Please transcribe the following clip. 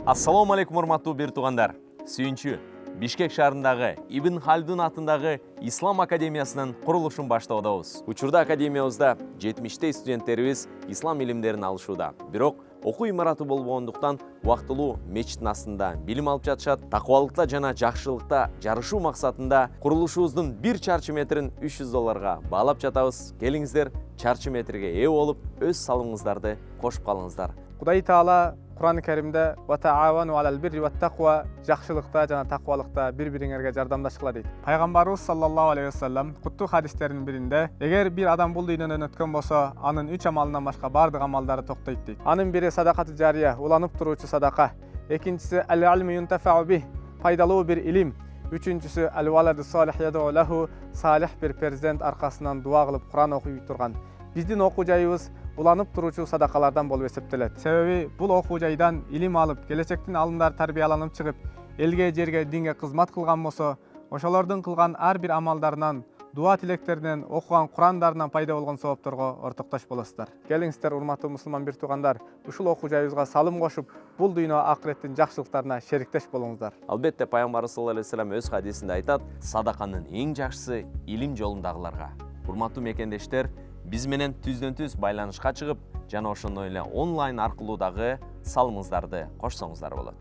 Assalamu alaikum урматтуу бир туугандар. Сүйүнчү Бишкек шаарындагы Ибн Халдун атындагы Ислам академиясынын курулушун баштоодобуз. Учурда академиябызда 70 студенттерибиз ислам илимдерин алышууда. Бирок окуу имараты болбогондуктан убактылуу мечиттин астында билим алып жатышат. Такыбалыкта жана жакшылыкта жарышуу максатында курулушубуздун 1 чарчы метрин $300 баалап жатабыз. Келиңиздер чарчы метрге ээ болуп, өз салымыңыздарды кошуп калыңыздар. Кудай Таала Кур'ан-ы Керимде "Ва таавану алал бирри ва таква" жакшылыкта жана таквалыкта бири-бириңерге жардамдашкыла дейт. Пайгамбарыбыз саллаллаху алейхи ва саллям куттуу хадистеринин биринде, эгер бир адам бул дүйнөдөн өткөн болсо, анын 3 амалынан башка бардык амалдары токтойт дейт. Анын бири садакаты жария, уланып туруучу садака. Экинчиси ал-илму юнтафау бих, пайдалуу бир илим. Үчүнчүсү ал-валаду салих яду лаху, салих бир перзент аркасынан дуа кылып Кур'ан окуй турган. Биздин окуу жайыбыз уланып туруучу садакалардан болуп эсептелет. Себеби бул окуу жайдан илим алып, келечектин алымдары тарбияланып чыгып, элге, жерге, динге кызмат кылган болсо, ошолордун кылган ар бир амалдарынан, дуа тилектеринен, окуган Курандарынан пайда болгон соопторго ортоктош болосуздар. Келиңиздер, урматтуу мусулман бир туугандар, ушул окуу жайыбызга салым кошуп, бул дүйнө акыреттин жакшылыктарына шериктеш болуңуздар. Албетте пайгамбар саллаллаху алейхи ва саллям өз хадисинде айтат: "Садаканын эң жакшысы илим жолундагыларга". Урматтуу мекендештер, биз менен түздөн-түз байланышка чыгып, жана ошондой эле онлайн аркылуу дагы салымыңыздарды кошсоңуздар болот.